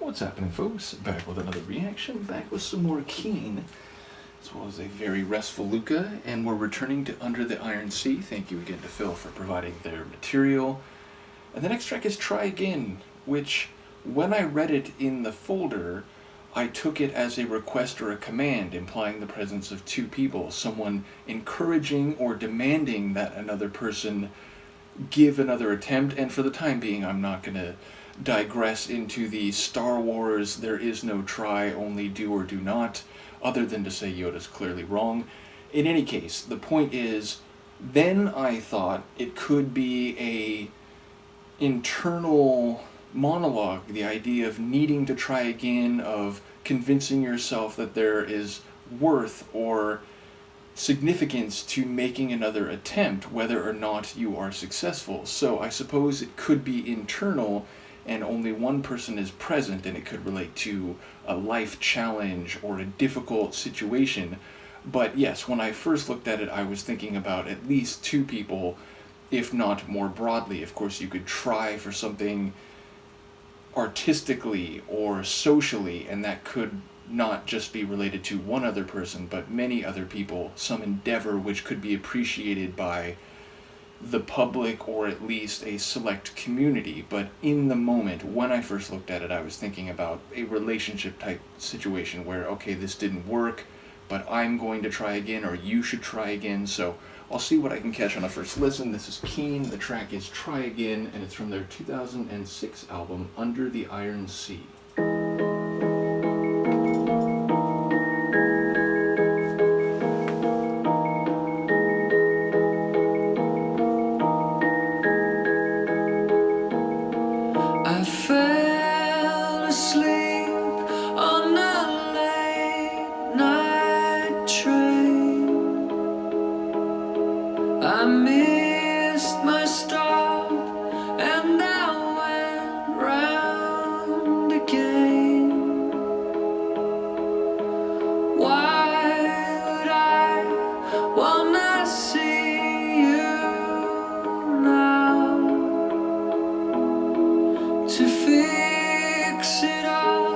What's happening, folks? Back with another reaction, back with some more Keane, as well as a very restful Luca, and we're returning to Under the Iron Sea. Thank you again to Phil for providing their material. And the next track is Try Again, which, when I read it in the folder, I took it as a request or a command, implying the presence of two people, someone encouraging or demanding that another person give another attempt, and for the time being, I'm not going to digress into the Star Wars, there is no try, only do or do not, other than to say Yoda's clearly wrong. In any case, the point is, then I thought it could be a internal monologue, the idea of needing to try again, of convincing yourself that there is worth or significance to making another attempt, whether or not you are successful. So I suppose it could be internal and only one person is present, and it could relate to a life challenge or a difficult situation. But yes, when I first looked at it, I was thinking about at least two people, if not more broadly. Of course, you could try for something artistically or socially, and that could not just be related to one other person, but many other people, some endeavor which could be appreciated by the public or at least a select community. But in the moment, when I first looked at it, I was thinking about a relationship type situation where, okay, this didn't work, but I'm going to try again, or you should try again. So I'll see what I can catch on a first listen. This is Keane, the track is Try Again, and it's from their 2006 album, Under the Iron Sea. I fell asleep on a late night train. I missed my stop and I went round again. Why would I wanna see you now? To fix it all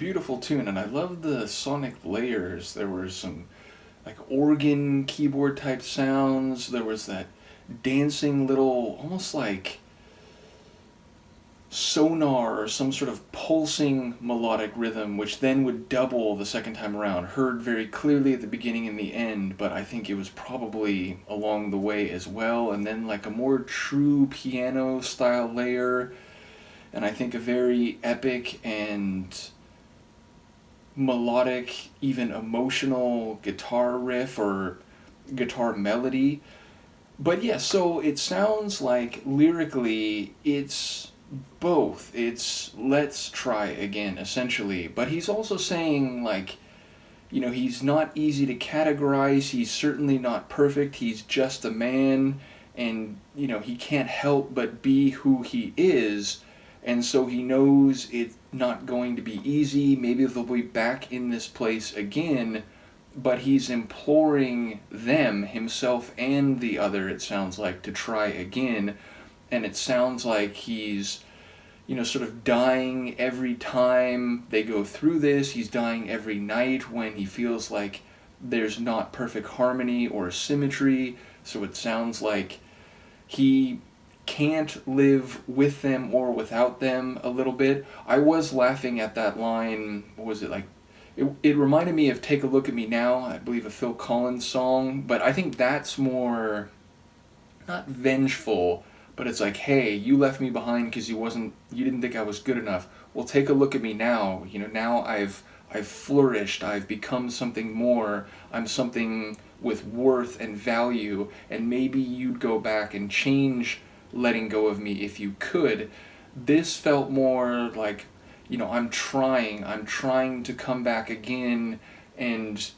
beautiful tune, and I love the sonic layers. There were some like organ keyboard type sounds. There was that dancing little, almost like sonar or some sort of pulsing melodic rhythm, which then would double the second time around. Heard very clearly at the beginning and the end, but I think it was probably along the way as well. And then like a more true piano style layer, and I think a very epic and melodic, even emotional guitar riff or guitar melody. But yeah, so it sounds like lyrically it's both. It's let's try again, essentially. But he's also saying, like, he's not easy to categorize. He's certainly not perfect. He's just a man. And, he can't help but be who he is. And so he knows it's not going to be easy. Maybe they'll be back in this place again. But he's imploring them, himself and the other, it sounds like, to try again. And it sounds like he's, sort of dying every time they go through this. He's dying every night when he feels like there's not perfect harmony or symmetry. So it sounds like he can't live with them or without them a little bit. I was laughing at that line, what was it, like, it reminded me of Take a Look at Me Now, I believe a Phil Collins song, but I think that's more, not vengeful, but it's like, hey, you left me behind because you didn't think I was good enough. Well, take a look at me now. Now I've flourished. I've become something more. I'm something with worth and value. And maybe you'd go back and change letting go of me if you could. This felt more like, I'm trying to come back again and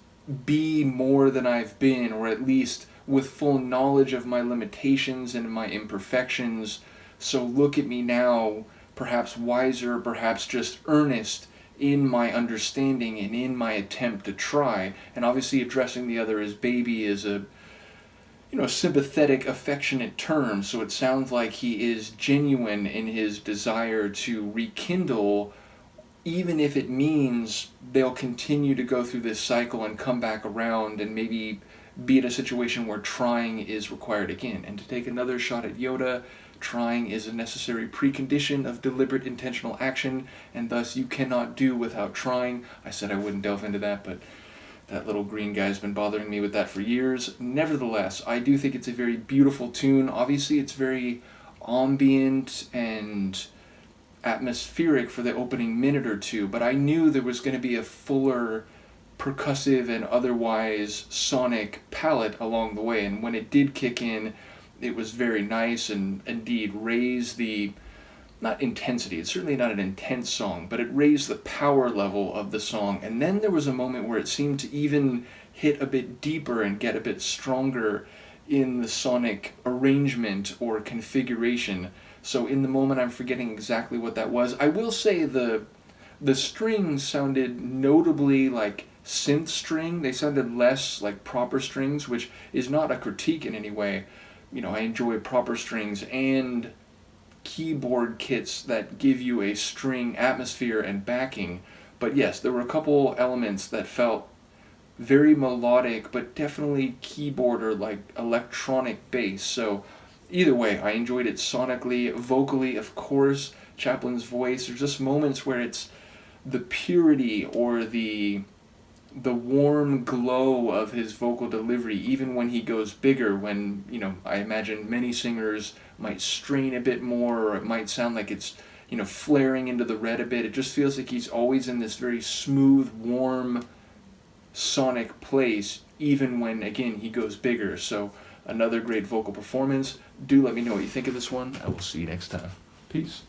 be more than I've been, or at least with full knowledge of my limitations and my imperfections. So look at me now, perhaps wiser, perhaps just earnest in my understanding and in my attempt to try. And obviously addressing the other as baby is a sympathetic, affectionate term. So it sounds like he is genuine in his desire to rekindle, even if it means they'll continue to go through this cycle and come back around and maybe be in a situation where trying is required again. And to take another shot at Yoda, trying is a necessary precondition of deliberate intentional action, and thus you cannot do without trying. I said I wouldn't delve into that, but that little green guy's been bothering me with that for years. Nevertheless, I do think it's a very beautiful tune. Obviously, it's very ambient and atmospheric for the opening minute or two, but I knew there was going to be a fuller percussive and otherwise sonic palette along the way, and when it did kick in, it was very nice and indeed raised the, not intensity, it's certainly not an intense song, but it raised the power level of the song. And then there was a moment where it seemed to even hit a bit deeper and get a bit stronger in the sonic arrangement or configuration. So in the moment I'm forgetting exactly what that was. I will say the strings sounded notably like synth string. They sounded less like proper strings, which is not a critique in any way. I enjoy proper strings and keyboard kits that give you a string atmosphere and backing. But yes, there were a couple elements that felt very melodic, but definitely keyboard or like electronic bass. So either way, I enjoyed it sonically, vocally, of course. Chaplin's voice, there's just moments where it's the purity or the warm glow of his vocal delivery, even when he goes bigger, when, I imagine many singers might strain a bit more, or it might sound like it's, flaring into the red a bit. It just feels like he's always in this very smooth, warm, sonic place, even when, again, he goes bigger. So, another great vocal performance. Do let me know what you think of this one. I will see you next time. Peace.